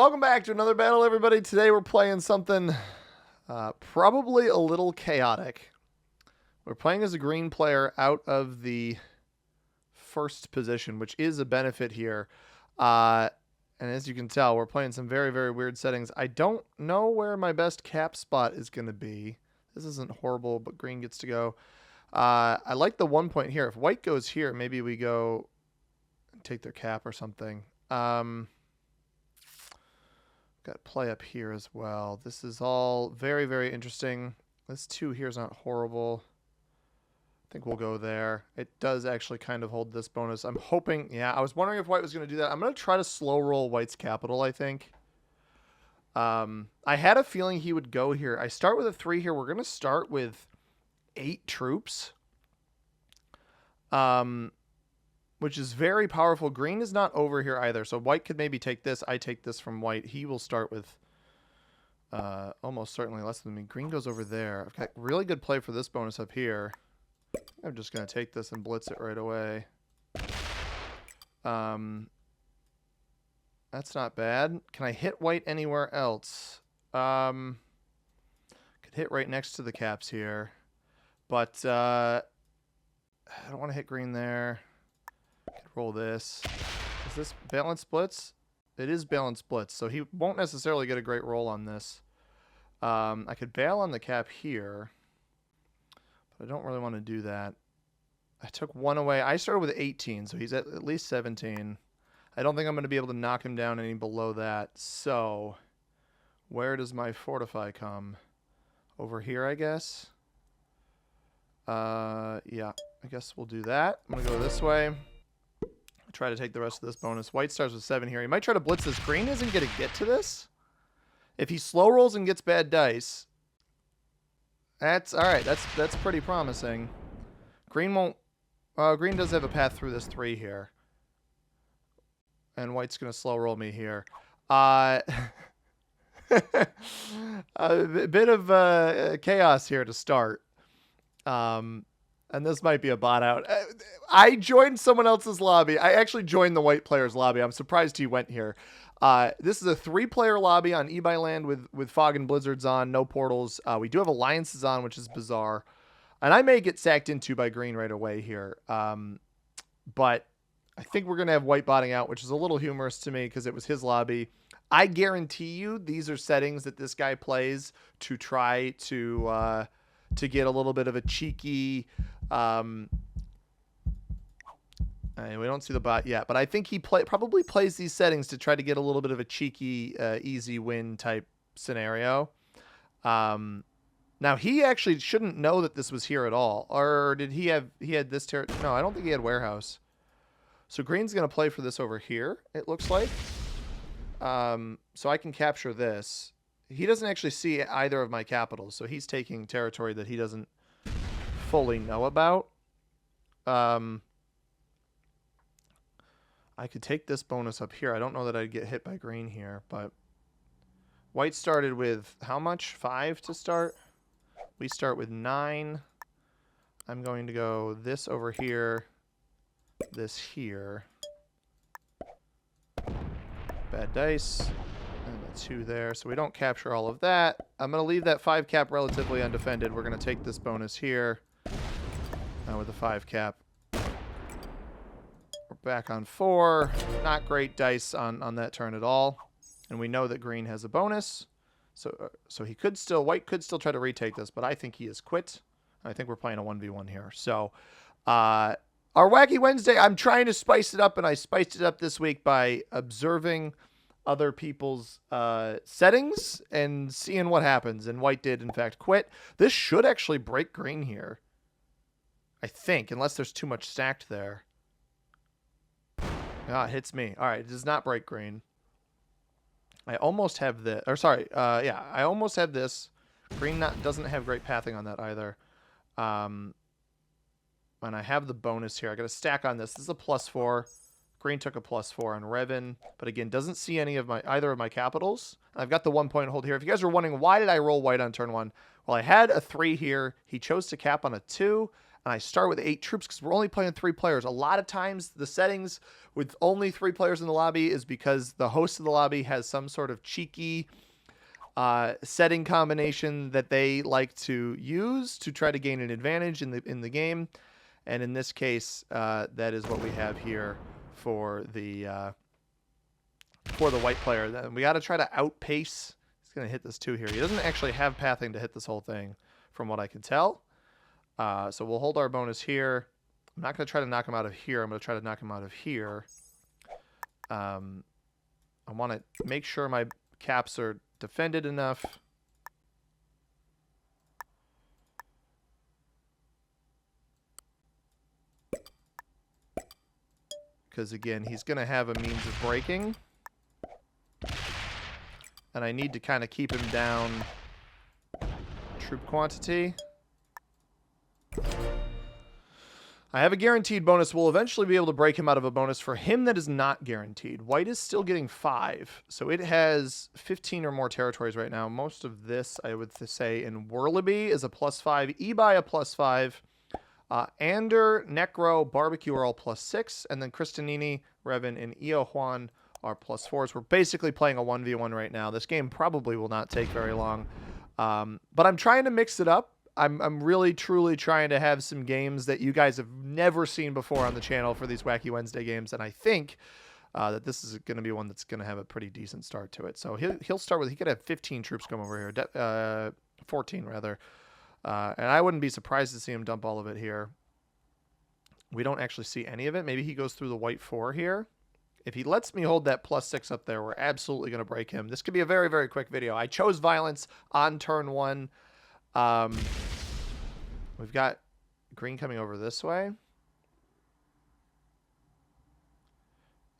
Welcome back to another battle, everybody. Today we're playing something probably a little chaotic. We're playing as a green player out of the first position, which is a benefit here. And as you can tell, we're playing some very, very weird settings. I don't know where my best cap spot is going to be. This isn't horrible, but green gets to go. I like the 1 point here. If white goes here, maybe we go and take their cap or something. Got play up here as well. This is all very, very interesting. This 2 here is not horrible. I think we'll go there. It does actually kind of hold this bonus. I'm hoping, yeah, I was wondering if white was going to do that. I'm going to try to slow roll white's capital, I think. I had a feeling he would go here. I start with a 3 here. We're going to start with 8 troops. Which is very powerful. Green is not over here either, so white could maybe take this. I take this from white. He will start with almost certainly less than me. Green goes over there. I've got really good play for this bonus up here. I'm just going to take this and blitz it right away. That's not bad. Can I hit white anywhere else? Could hit right next to the caps here. But I don't want to hit green there. Roll this. Is this balanced blitz? It is balanced blitz, so he won't necessarily get a great roll on this. I could bail on the cap here, but I don't really want to do that. I took 1 away. I started with 18, so he's at least 17. I don't think I'm going to be able to knock him down any below that. So where does my fortify come? Over here, I guess. Yeah, I guess we'll do that. I'm going to go this way. Try to take the rest of this bonus. White starts with 7 here. He might try to blitz this. Green isn't going to get to this. If he slow rolls and gets bad dice, that's all right. That's pretty promising. Green won't. Green does have a path through this 3 here, and white's going to slow roll me here. A bit of chaos here to start. And this might be a bot out. I joined someone else's lobby. I actually joined the white player's lobby. I'm surprised he went here. This is a 3-player lobby on eBay land with fog and blizzards on, no portals. We do have alliances on, which is bizarre. And I may get sacked into by green right away here. But I think we're going to have white botting out, which is a little humorous to me because it was his lobby. I guarantee you these are settings that this guy plays to try to get a little bit of a cheeky... we don't see the bot yet, but I think he probably plays these settings to try to get a little bit of a cheeky, easy win type scenario. Now he actually shouldn't know that this was here at all, or did he had this territory? No, I don't think he had warehouse. So green's going to play for this over here, it looks like. So I can capture this. He doesn't actually see either of my capitals, so he's taking territory that he doesn't fully know about. I could take this bonus up here. I don't know that I'd get hit by green here, but white started with how much? 5 to start? We start with 9. I'm going to go this over here, this here. Bad dice. And a 2 there, so we don't capture all of that. I'm going to leave that 5 cap relatively undefended. We're going to take this bonus here. Now with the 5 cap. We're back on 4. Not great dice on that turn at all. And we know that green has a bonus. So he could still, white could still try to retake this, but I think he is quit. I think we're playing a 1v1 here. So our Wacky Wednesday, I'm trying to spice it up, and I spiced it up this week by observing other people's settings and seeing what happens. And white did, in fact, quit. This should actually break green here, I think, unless there's too much stacked there. Ah, it hits me. All right, it does not break green. I almost have this. Or sorry, yeah, I almost have this. Green doesn't have great pathing on that either. And I have the bonus here. I got a stack on this. This is a +4. Green took a +4 on Revan, but again, doesn't see any of either of my capitals. I've got the 1 point hold here. If you guys were wondering, why did I roll white on turn 1? Well, I had a 3 here. He chose to cap on a 2. and I start with 8 troops because we're only playing 3 players. A lot of times the settings with only 3 players in the lobby is because the host of the lobby has some sort of cheeky setting combination that they like to use to try to gain an advantage in the game. And in this case, that is what we have here for the white player. Then we got to try to outpace. He's going to hit this 2 here. He doesn't actually have pathing to hit this whole thing, from what I can tell. So we'll hold our bonus here. I'm not going to try to knock him out of here. I'm going to try to knock him out of here. I want to make sure my caps are defended enough. Because, again, he's going to have a means of breaking. And I need to kind of keep him down troop quantity. I have a guaranteed bonus. We'll eventually be able to break him out of a bonus. For him, that is not guaranteed. White is still getting 5. So it has 15 or more territories right now. Most of this, I would say, in Werliby is a +5. Ebi a +5. Ander, Necro, Barbecue are all +6. And then Cristanini, Revan, and Io Juan are +4s. We're basically playing a 1v1 right now. This game probably will not take very long. But I'm trying to mix it up. I'm really, truly trying to have some games that you guys have never seen before on the channel for these Wacky Wednesday games. And I think that this is going to be one that's going to have a pretty decent start to it. So he'll start with, he could have 15 troops come over here, 14 rather. And I wouldn't be surprised to see him dump all of it here. We don't actually see any of it. Maybe he goes through the white 4 here. If he lets me hold that +6 up there, we're absolutely going to break him. This could be a very, very quick video. I chose violence on turn 1. We've got green coming over this way.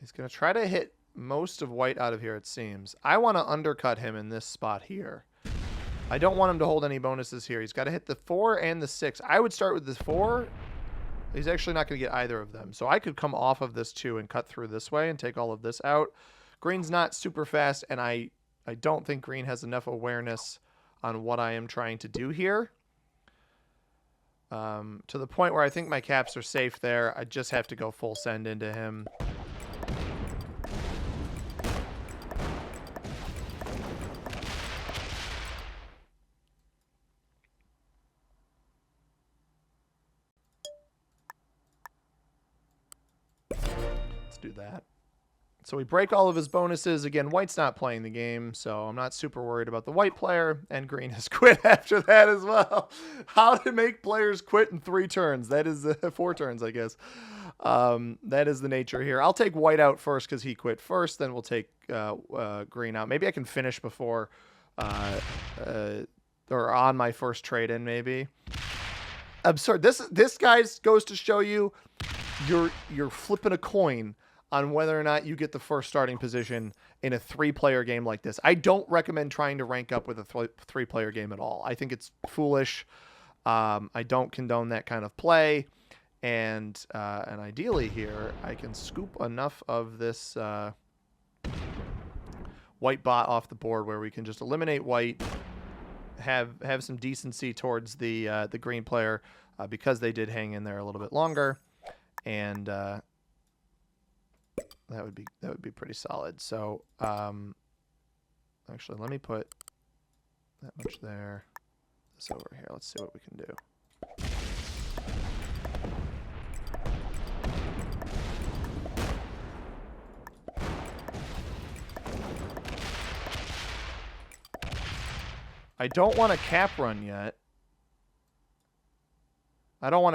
He's going to try to hit most of white out of here, it seems. I want to undercut him in this spot here. I don't want him to hold any bonuses here. He's got to hit the 4 and the 6. I would start with the 4. He's actually not going to get either of them. So I could come off of this 2 and cut through this way and take all of this out. Green's not super fast, and I don't think green has enough awareness on what I am trying to do here. To the point where I think my caps are safe there. I just have to go full send into him. Let's do that. So we break all of his bonuses. Again, white's not playing the game, so I'm not super worried about the white player. And green has quit after that as well. How to make players quit in 3 turns. That is 4 turns, I guess. That is the nature here. I'll take white out first because he quit first. Then we'll take green out. Maybe I can finish before or on my first trade-in, maybe. Absurd. This guys goes to show you you're flipping a coin on whether or not you get the first starting position in a 3-player game like this. I don't recommend trying to rank up with a 3-player game at all. I think it's foolish. I don't condone that kind of play. And ideally here, I can scoop enough of this white bot off the board where we can just eliminate white, have some decency towards the green player because they did hang in there a little bit longer. And that would be pretty solid. So actually, let me put that much there. This over here. Let's see what we can do. I don't want a cap run yet. I want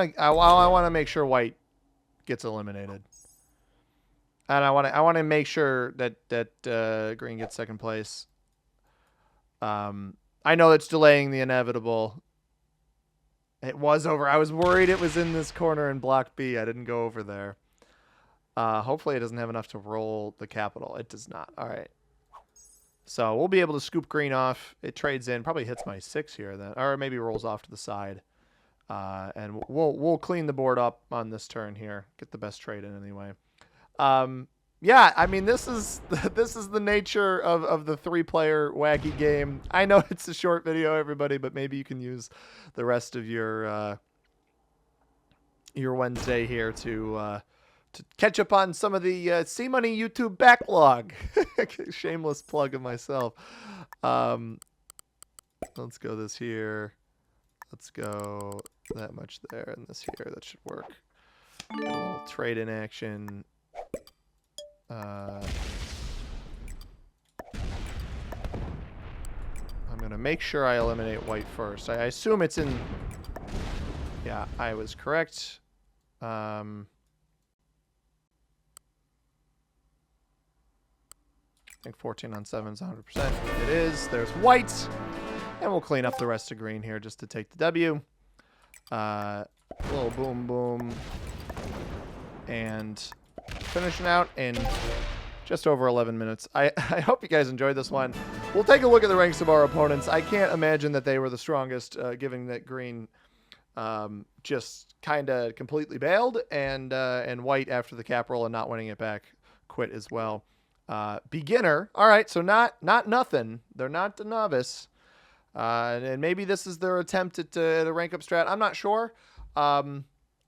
to make sure white gets eliminated. And I want to make sure that green gets second place. I know it's delaying the inevitable. It was over. I was worried it was in this corner in block B. I didn't go over there. Hopefully it doesn't have enough to roll the capital. It does not. All right. So we'll be able to scoop green off. It trades in. Probably hits my 6 here then. Or maybe rolls off to the side. And we'll clean the board up on this turn here. Get the best trade in anyway. yeah, I mean, this is the nature of the 3-player wacky game. I know it's a short video, everybody, but maybe you can use the rest of your Wednesday here to catch up on some of the C Money YouTube backlog. Shameless plug of myself. Let's go this here. Let's go that much there and this here. That should work. Get a little trade in action. I'm going to make sure I eliminate white first. I assume it's in... Yeah, I was correct. I think 14 on 7 is 100%. It is. There's white. And we'll clean up the rest of green here just to take the W. Little boom, boom. And finishing out in just over 11 minutes. I hope you guys enjoyed this one. We'll take a look at the ranks of our opponents. I can't imagine that they were the strongest, given that green just kind of completely bailed, and white, after the cap roll and not winning it back, quit as well. Beginner. All right, so not nothing. They're not the novice. And maybe this is their attempt at a rank up strat. I'm not sure.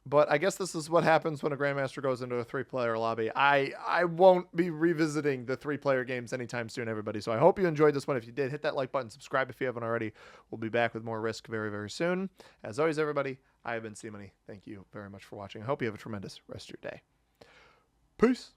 But I guess this is what happens when a Grandmaster goes into a 3-player lobby. I won't be revisiting the 3-player games anytime soon, everybody. So I hope you enjoyed this one. If you did, hit that like button, subscribe if you haven't already. We'll be back with more Risk very, very soon. As always, everybody, I have been C Money. Thank you very much for watching. I hope you have a tremendous rest of your day. Peace.